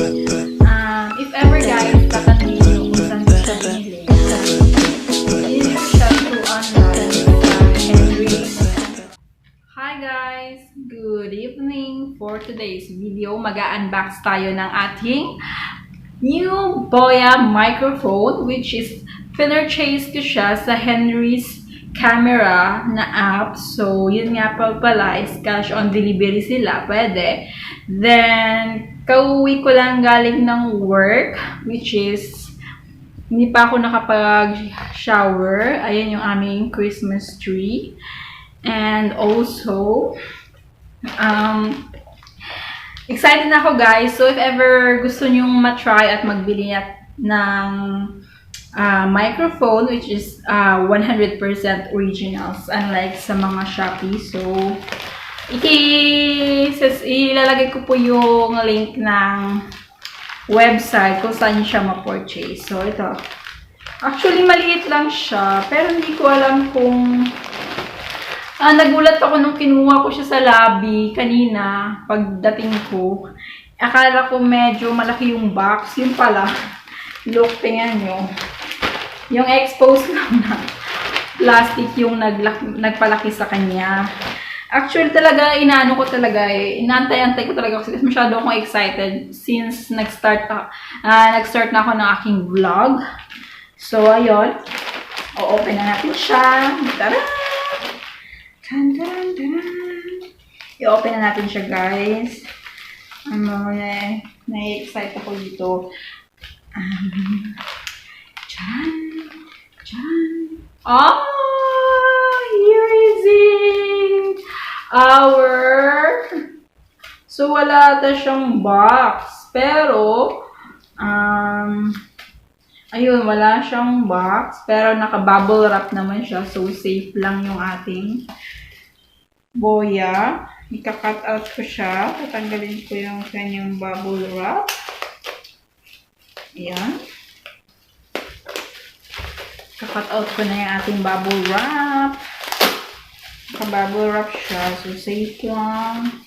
If ever guys, kakandino kung saan siya binili. Binili ko siya through online Henry. Hi guys! Good evening! For today's video, mag-unbox tayo ng ating new Boya microphone, which is pinurchase ko siya sa Henry's camera na app. So, yun nga pala is cash on delivery sila. Pwede. Then, kauwi ko lang galing ng work, which is hindi pa ako nakapag-shower. Ayan yung aming Christmas tree. And also, excited na ako guys. So, if ever gusto nyong matry at magbili ng microphone, which is 100% originals, unlike sa mga Shopee. So, ilalagay ko po yung link ng website kung saan siya ma-purchase. So, ito. Actually, maliit lang siya, pero hindi ko alam kung nagulat ako nung kinuha ko siya sa lobby kanina, pagdating ko. Akala ko medyo malaki yung box. Yun pala. Look, tingnan nyo. Yung exposed na plastic yung nagpalaki sa kanya. Actually talaga, inaano ko talaga inaantay-antay ko talaga kasi masyado akong excited since nag-start na ako ng aking vlog. So, ayun. O-open na natin siya. Tara! I-open na natin siya, guys. Na-excite ako dito. Oh! Here is it! So, wala ata siyang box. Pero, ayun, wala siyang box. Pero, naka-bubble wrap naman siya. So, safe lang yung ating Boya. Ika-cut out ko siya. Tatanggalin ko yung kanyang bubble wrap. Ayan. Ika-cut out ko na yung ating bubble wrap. Naka-bubble wrap siya. So, safe lang.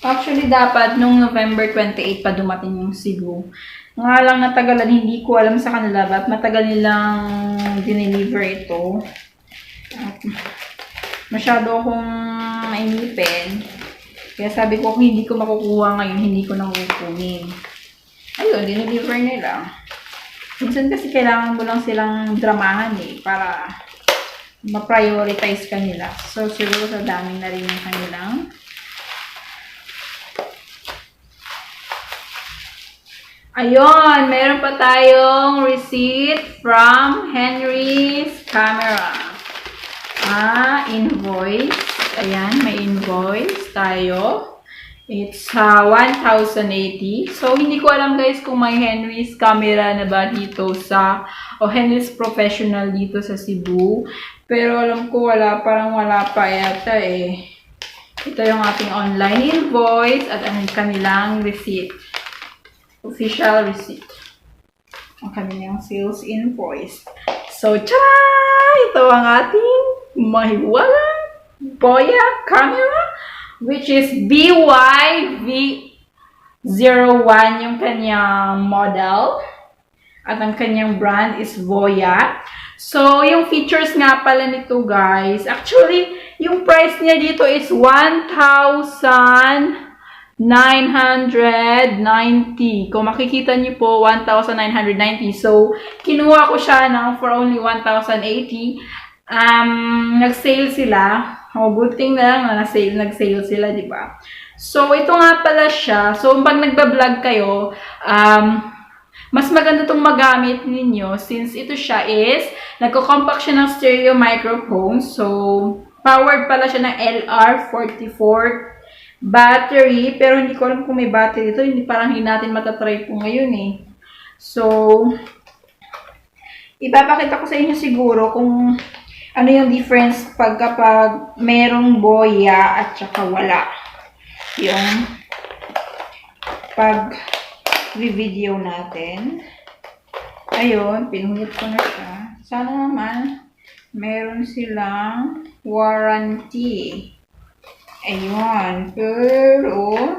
Actually, dapat nung November 28 pa dumating yung Cebu. Nga lang natagalan, hindi ko alam sa kanila ba't matagal nilang dineliver ito. At masyado akong nainipin. Kaya sabi ko, kung hindi ko makukuha ngayon, hindi ko nang kukunin. Ayun, dineliver nila. Minsan kasi kailangan mo lang silang dramahan para ma-prioritize kanila. So, siguro sa daming na rin yung kanilang ayun, meron pa tayong receipt from Henry's camera. Invoice. Ayan, may invoice tayo. It's 1,080. So, hindi ko alam guys kung may Henry's camera na ba dito Henry's Professional dito sa Cebu. Pero alam ko parang wala pa yata Ito yung ating online invoice at ang kanilang receipt. Official receipt. Ang kanilang sales invoice. So, tara! Ito ang ating mahiwalang Boya camera, which is BY-V01 yung kanyang model. At ang kanyang brand is Boya. So, yung features nga pala nito guys, actually, yung price niya dito is 1,990. Kung makikita niyo po, 1,990. So, kinuha ko siya for only 1,080. Nag-sale sila. Good thing na lang nag-sale sila, di ba? So, ito nga pala siya. So, pag nagba-vlog kayo, mas maganda itong magamit ninyo since ito siya is, nagko-compact siya ng stereo microphone. So, powered pala siya ng LR44 battery. Pero hindi ko alam kung may battery ito. Parang hindi natin matatry po ngayon So, ipapakita ko sa inyo siguro kung ano yung difference kapag merong Boya at saka wala. Yung pag-video natin. Ayun, pinuhit ko na siya. Sana naman meron silang warranty. Ayun. Pero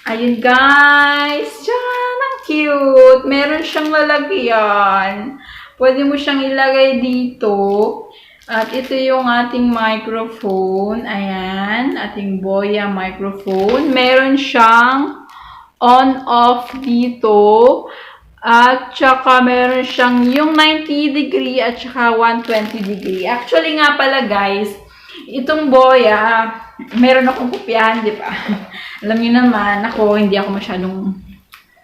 Ayun guys, dyan, ang cute. Meron siyang lalagyan. Pwede mo siyang ilagay dito. At ito yung ating microphone. Ayan, ating Boya microphone. Meron siyang on-off dito. At saka meron siyang yung 90 degree at saka 120 degree. Actually nga pala guys, itong Boya, meron akong kopyahan, di ba? Alam niyo naman, ako, hindi ako masyadong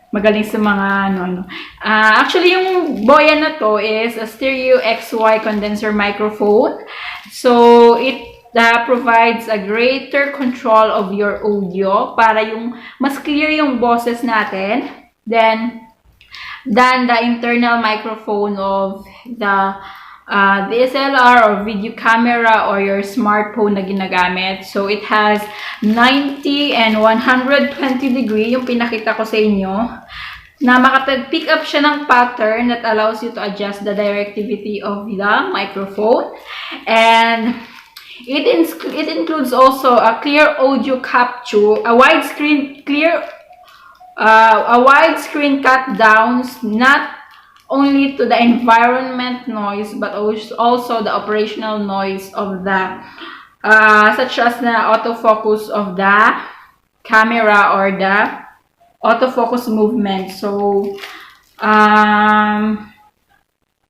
magaling sa mga ano. Actually, yung Boya na to is a stereo XY condenser microphone. So, it provides a greater control of your audio para yung mas clear yung boses natin than the internal microphone of the DSLR or video camera or your smartphone na ginagamit. So, it has 90 and 120 degree, yung pinakita ko sa inyo, na makapag-pick up siya ng pattern that allows you to adjust the directivity of the microphone. And it includes also a clear audio capture, a widescreen cut downs, not only to the environment noise but also the operational noise of the such as the autofocus of the camera or the autofocus movement. So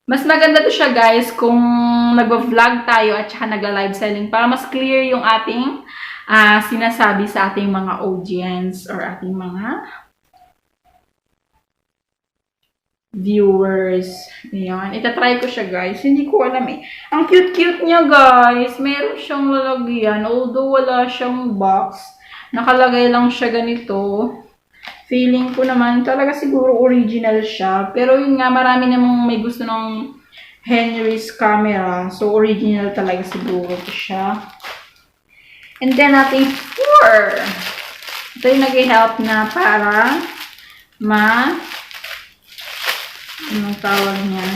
mas maganda to siya guys kung nagvo-vlog tayo at saka nagla-live selling para mas clear yung ating sinasabi sa ating mga audience or ating mga viewers. Ayan. Itatry ko siya, guys. Hindi ko alam eh. Ang cute-cute niya, guys. Meron siyang lalagyan. Although wala siyang box. Nakalagay lang siya ganito. Feeling ko naman, talaga siguro original siya. Pero yun nga, marami namang may gusto ng Henry's camera. So, original talaga siguro siya. And then, ating four. Ito yung nag-help na para anong tawag niyan?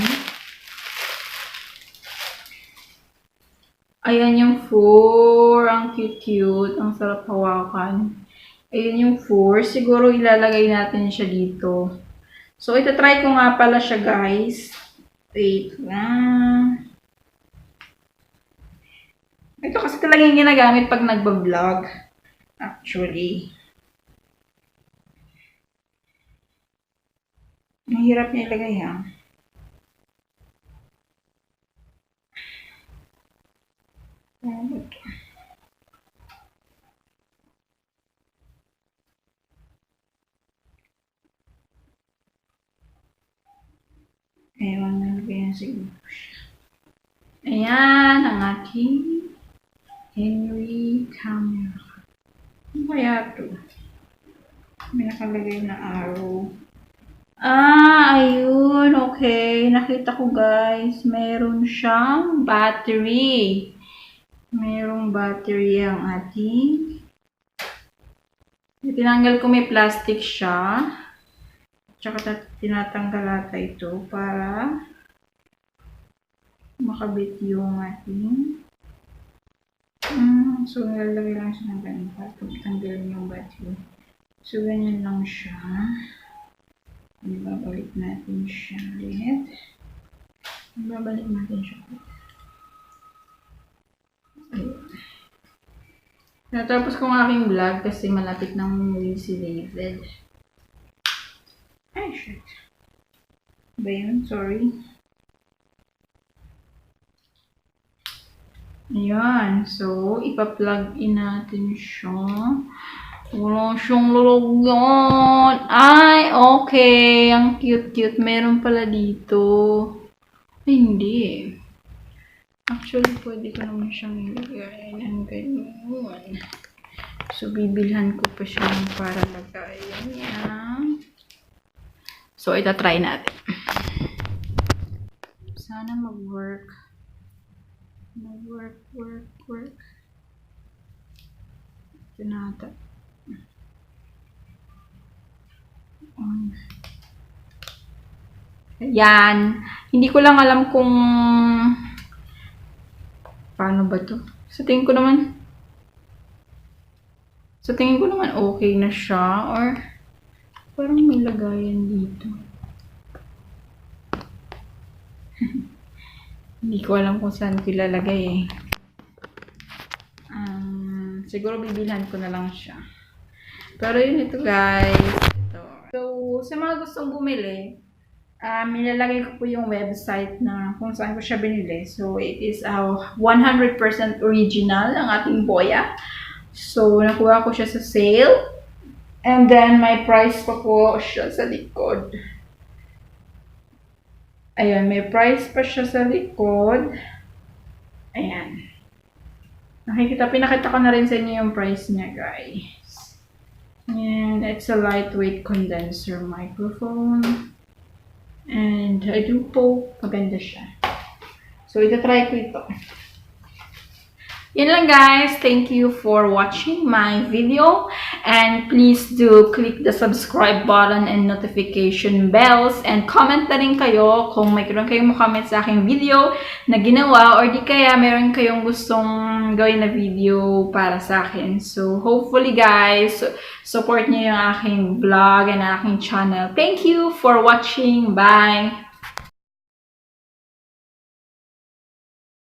Ayan yung 4. Ang cute-cute. Ang sarap hawakan. Ayan yung 4. Siguro ilalagay natin siya dito. So, itatry ko nga pala siya, guys. Wait lang. Ito kasi talaga yung ginagamit pag nagbablog. Actually. Mahirap niya ilagay, ha? Ewan na lagyan siguro siya. Ayan, ang aking Henry camera. Ano kaya ito? May nakalagay na arrow. Ayun. Okay. Nakita ko, guys. Meron siyang battery. Merong battery ang ating. Tinanggal ko, may plastic siya. Tsaka tinatanggal ata ito para makabit yung ating. So, nilalagay lang siya ng ganun para tanggalin yung battery. So, ganyan lang siya. Ibabalik natin siya ulit. Ibabalik natin siya ulit. Ayun. Natapos ko ang aking vlog kasi malapit nang umuwi si David. Ay, shit. Ba yun? Sorry. Ayan. So, ipa-plug in natin siya. Wala siyang lalagyan. Ay, okay. Ang cute-cute. Meron pala dito. Ay, hindi. Actually, pwede ko naman siyang ilagay ng ganyan. So, bibilhan ko pa siya para lagayan niya. So, itatry natin. Sana mag-work. Mag-work. Ito na ata. Ayan. Hindi ko lang alam kung paano ba to. Sa tingin ko naman. So, tingin ko naman okay na siya. Or, parang may lagayan dito. Hindi ko alam kung saan ko ilalagay eh. Siguro bibilhan ko na lang siya. Pero yun ito guys. Ito. So, sa mga gustong bumili, nilalagay ko po yung website na kung saan ko siya binili. So, it is 100% original ang ating boya. So, nakuha ko siya sa sale. And then, may price pa po siya sa likod. Ayan, may price pa siya sa likod. Ayan. Pinakita ko na rin sa inyo yung price niya, guys. And it's a lightweight condenser microphone. And I do po, maganda siya. So, itatry ko ito. Yan lang guys. Thank you for watching my video. And please do click the subscribe button and notification bells. And comment na rin kayo kung mayroon kayong comment sa aking video na ginawa or di kaya mayroon kayong gustong gawin na video para sa akin. So hopefully guys, support niyo yung aking vlog and aking channel. Thank you for watching. Bye!